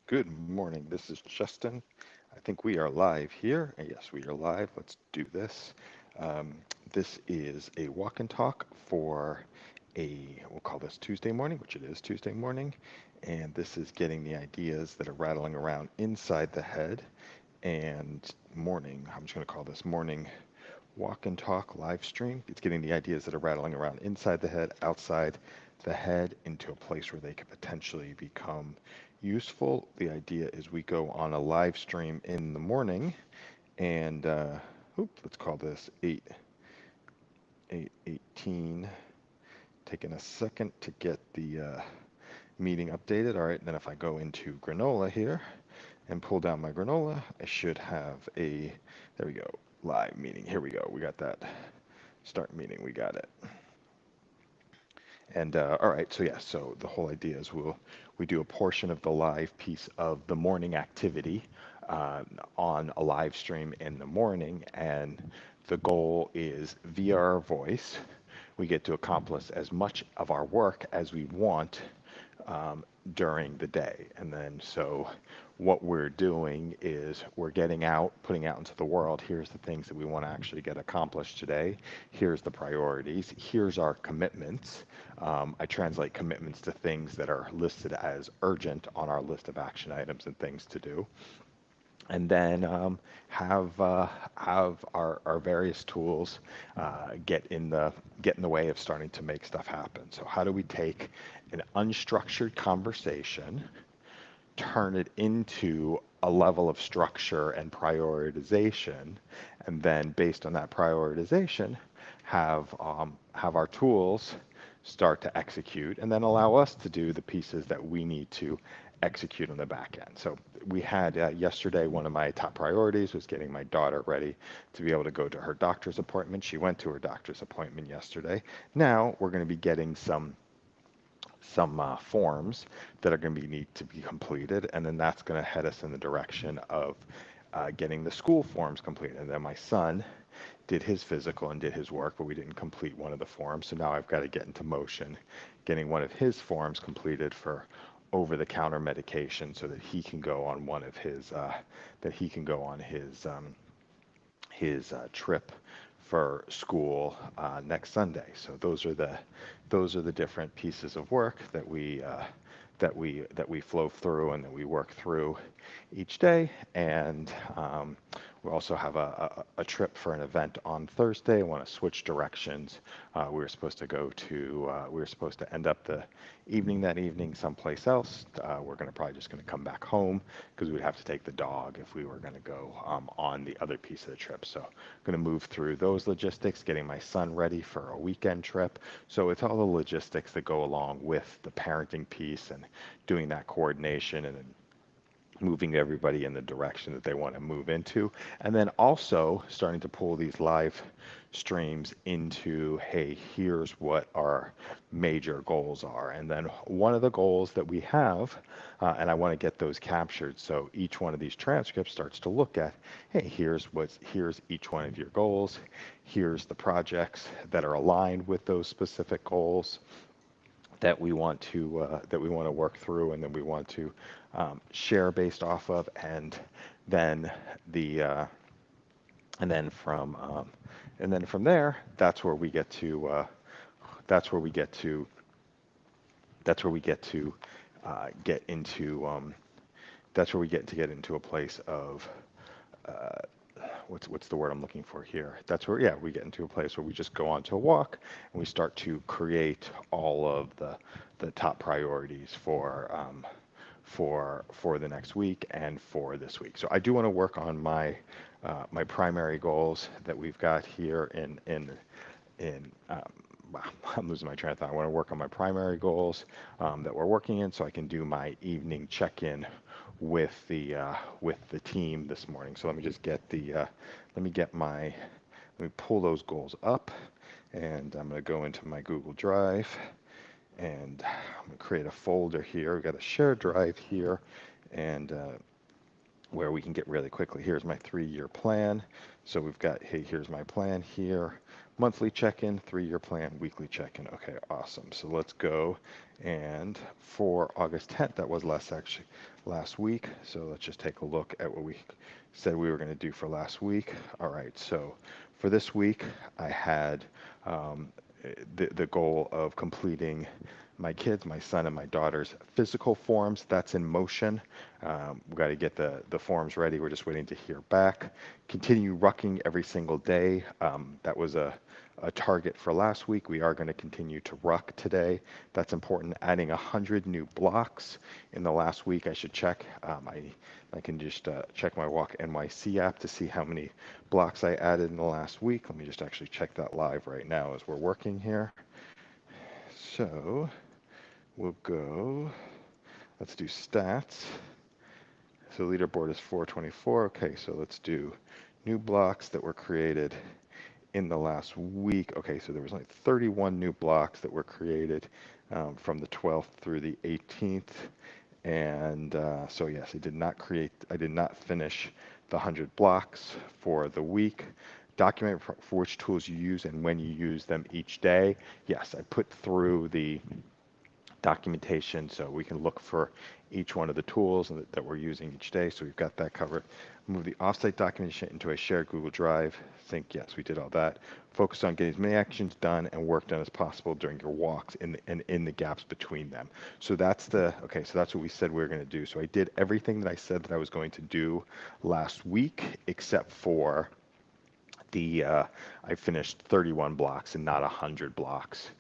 Good morning. This is Justin. I think we are live here. Yes, we are live. Let's do this. Um, this is a walk and talk for we'll call this Tuesday morning, which it is Tuesday morning. And this is getting the ideas that are rattling around inside the head and morning. I'm just going to call this morning walk and talk live stream. It's getting the ideas that are rattling around inside the head, outside the head, into a place where they could potentially become useful. The idea is we go on a live stream in the morning and let's call this 8:18. Taking a second to get the meeting updated. All right, and then if I go into granola here and pull down my granola, I should have there we go, live meeting. Here we go. We got that start meeting. We got it. And all right, so yeah, so the whole idea is we do a portion of the live piece of the morning activity on a live stream in the morning, and the goal is via our voice, we get to accomplish as much of our work as we want during the day. And then so what we're doing is we're getting out, putting out into the world, here's the things that we want to actually get accomplished today. Here's the priorities. Here's our commitments. I translate commitments to things that are listed as urgent on our list of action items and things to do. And then have our various tools get in the way of starting to make stuff happen. So how do we take an unstructured conversation, turn it into a level of structure and prioritization, and then based on that prioritization, have our tools start to execute, and then allow us to do the pieces that we need to execute on the back end. So we had yesterday, one of my top priorities was getting my daughter ready to be able to go to her doctor's appointment. She went to her doctor's appointment yesterday. Now we're going to be getting some forms that are going to need to be completed, and then that's going to head us in the direction of getting the school forms completed. And then my son did his physical and did his work, but we didn't complete one of the forms. So now I've got to get into motion, getting one of his forms completed for over-the-counter medication, so that he can go on one of his that he can go on his trip for school next Sunday. So those are the different pieces of work that we flow through and that we work through each day. And we also have a trip for an event on Thursday. I want to switch directions. We were supposed to end up the evening that evening someplace else. We're going to probably just going to come back home because we'd have to take the dog if we were going to go on the other piece of the trip. So I'm going to move through those logistics, getting my son ready for a weekend trip. So it's all the logistics that go along with the parenting piece and doing that coordination and moving everybody in the direction that they want to move into. And then also starting to pull these live streams into, hey, here's what our major goals are. And then one of the goals that we have, and I want to get those captured, so each one of these transcripts starts to look at, hey, here's each one of your goals, here's the projects that are aligned with those specific goals that we want to work through, and then we want to share based off of, and then the and then from there, that's where we get to that's where we get to get into that's where we get into a place of what's the word I'm looking for here? That's where, yeah, we get into a place where we just go on to a walk and we start to create all of the top priorities for the next week and for this week. So I do want to work on my primary goals that we've got here in wow, I'm losing my train of thought. I want to work on my primary goals that we're working in, so I can do my evening check-in with the team this morning. So let me pull those goals up, and I'm going to go into my Google Drive, and I'm going to create a folder here. We've got a shared drive here, and where we can get really quickly. Here's my 3-year plan. So we've got, hey, here's my plan here. monthly check-in, 3-year plan, weekly check-in. Okay, awesome. So let's go. And for August 10th, that was last week. So let's just take a look at what we said we were going to do for last week. All right, so for this week, I had um, the goal of completing my kids, my son and my daughter's physical forms. That's in motion. We've got to get the forms ready. We're just waiting to hear back. Continue rucking every single day. That was a target for last week. We are going to continue to ruck today. That's important. Adding 100 new blocks in the last week. I should check. I can just check my Walk NYC app to see how many blocks I added in the last week. Let me just actually check that live right now as we're working here. So we'll go, let's do stats. So leaderboard is 424. Okay, so let's do new blocks that were created in the last week. Okay, so there was like 31 new blocks that were created from the 12th through the 18th. And so yes, I did not finish the 100 blocks for the week. Document for which tools you use and when you use them each day. Yes, I put through the documentation so we can look for each one of the tools that we're using each day. So we've got that covered. Move the offsite documentation into a shared Google Drive. Think, yes, we did all that. Focus on getting as many actions done and work done as possible during your walks and in the gaps between them. So that's okay, so that's what we said we were going to do. So I did everything that I said that I was going to do last week, except for I finished 31 blocks and not 100 blocks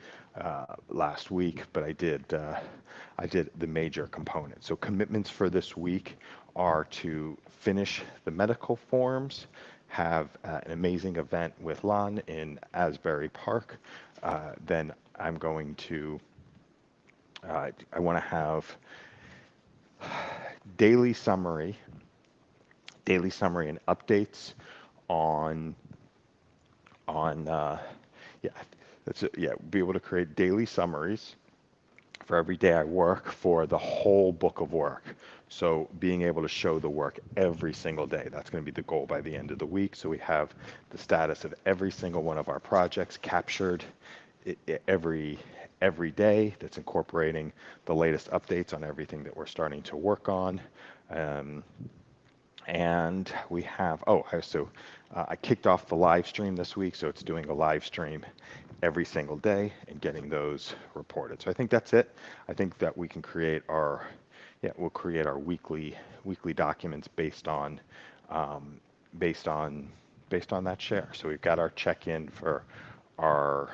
last week, but I did the major components. So commitments for this week are to finish the medical forms, have an amazing event with Lon in Asbury Park. Then I'm going to I want to have daily summary, and updates on yeah, that's it. Yeah, be able to create daily summaries for every day I work for the whole book of work. So being able to show the work every single day, that's going to be the goal by the end of the week. So we have the status of every single one of our projects captured every day. That's incorporating the latest updates on everything that we're starting to work on. And we have, I kicked off the live stream this week, so it's doing a live stream every single day and getting those reported. So I think that's it. I think that we can create we'll create our weekly documents based on based on that share. So we've got our check-in for our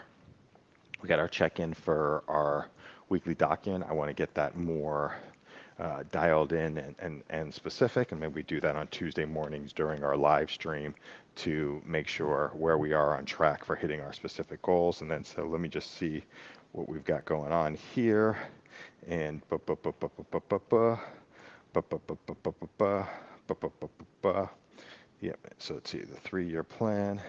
weekly document. I want to get that more dialed in and specific, and maybe we do that on Tuesday mornings during our live stream to make sure where we are on track for hitting our specific goals. And then so let me just see what we've got going on here. And yeah, so let's see the 3-year plan.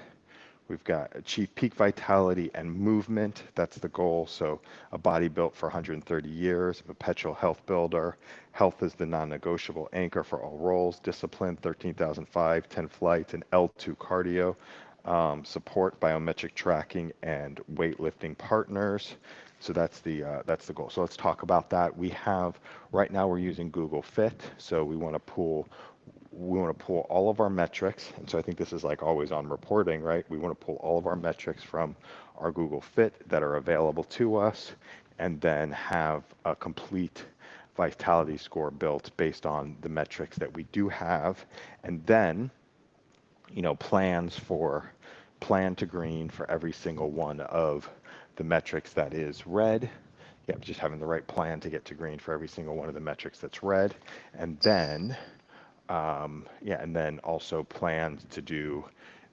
We've got achieve peak vitality and movement. That's the goal. So a body built for 130 years, a perpetual health builder. Health is the non-negotiable anchor for all roles. Discipline, 13,005, 10 flights, and L2 cardio. Support biometric tracking and weightlifting partners. So that's the goal. So let's talk about that. Right now we're using Google Fit. So we want to pull all of our metrics. And so I think this is like always on reporting, right? We want to pull all of our metrics from our Google Fit that are available to us and then have a complete vitality score built based on the metrics that we do have. And then, plan to green for every single one of the metrics that is red. Yep, just having the right plan to get to green for every single one of the metrics that's red. And then and then also plans to do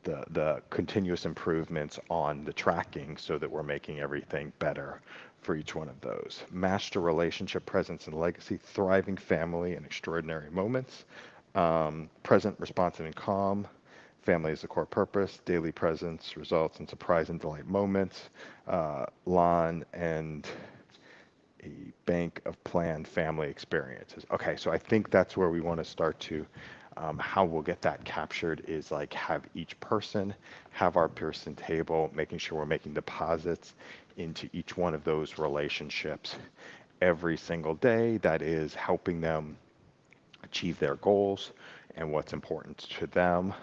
the continuous improvements on the tracking so that we're making everything better for each one of those. Master relationship, presence, and legacy, thriving family and extraordinary moments. Present, responsive, and calm. Family is the core purpose. Daily presence, results, and surprise and delight moments. Lon and a bank of planned family experiences. Okay, so I think that's where we want to start to How we'll get that captured is like have each person have our Pearson table, making sure we're making deposits into each one of those relationships every single day. That is helping them achieve their goals and what's important to them,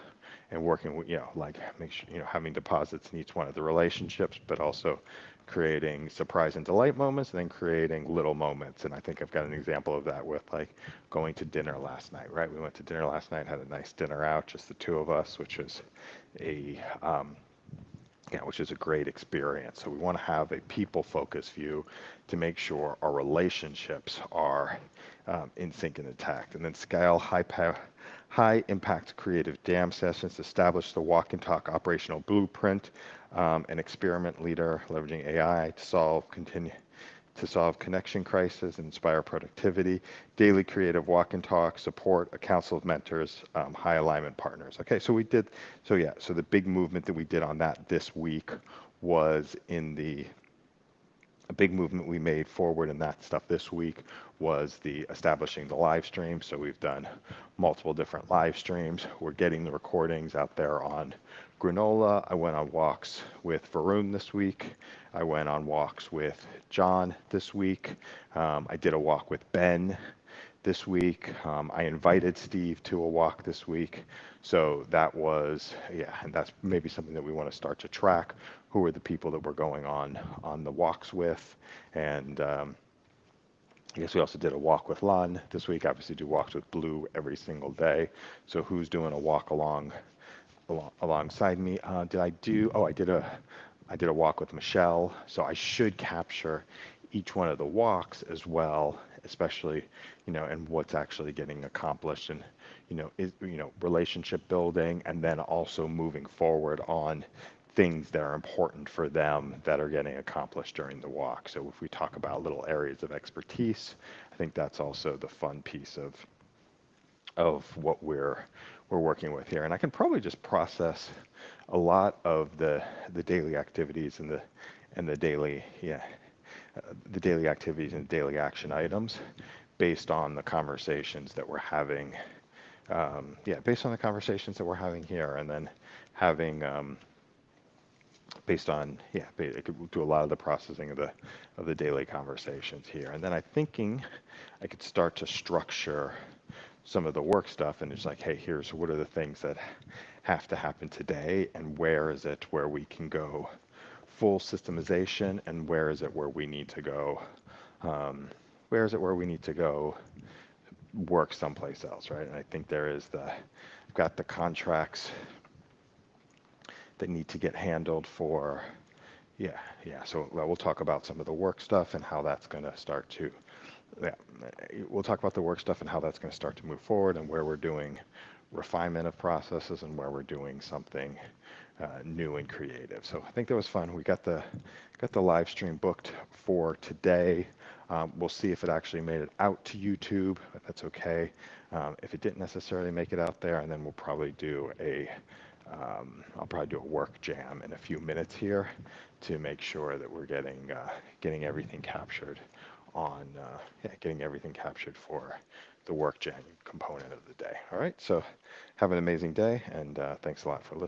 and working with, like make sure, having deposits in each one of the relationships, but also creating surprise and delight moments, and then creating little moments. And I think I've got an example of that with like going to dinner last night, right? We went to dinner last night, had a nice dinner out, just the two of us, which is a which is a great experience. So we want to have a people-focused view to make sure our relationships are in sync and intact. And then scale high impact creative jam sessions, establish the walk and talk operational blueprint, an experiment leader leveraging AI to solve connection crisis and inspire productivity, daily creative walk and talk, support a council of mentors, high alignment partners. Okay, so the big movement that we did on that this week was a big movement we made forward in that stuff this week was the establishing the live stream. So we've done multiple different live streams. We're getting the recordings out there on Granola. I went on walks with Varun this week. I went on walks with John this week. I did a walk with Ben this week. I invited Steve to a walk this week. So that was, and that's maybe something that we want to start to track. Who are the people that we're going on the walks with? And I guess we also did a walk with Lon this week. Obviously do walks with Blue every single day. So who's doing a walk alongside me? Did I do? Oh, I did a walk with Michelle. So I should capture each one of the walks as well, especially, and what's actually getting accomplished, and relationship building, and then also moving forward on things that are important for them that are getting accomplished during the walk. So if we talk about little areas of expertise, I think that's also the fun piece of what we're working with here. And I can probably just process a lot of the daily activities and the daily the daily activities and daily action items based on the conversations that we're having. Based on the conversations that we're having here, and then having based on I could do a lot of the processing of the daily conversations here, and then I'm thinking I could start to structure some of the work stuff, and it's like, hey, here's what are the things that have to happen today, and where is it where we can go full systemization, and where is it where we need to go work someplace else, right? And I think I've got the contracts that need to get handled for, so we'll talk about some of the work stuff and how that's going to start to, yeah, we'll talk about the work stuff and how that's going to start to move forward, and where we're doing refinement of processes and where we're doing something new and creative. So I think that was fun. We got the live stream booked for today. We'll see if it actually made it out to YouTube, but that's okay. If it didn't necessarily make it out there, and then we'll probably do I'll probably do a work jam in a few minutes here to make sure that we're getting everything captured getting everything captured for the work jam component of the day. All right, so have an amazing day, and thanks a lot for listening.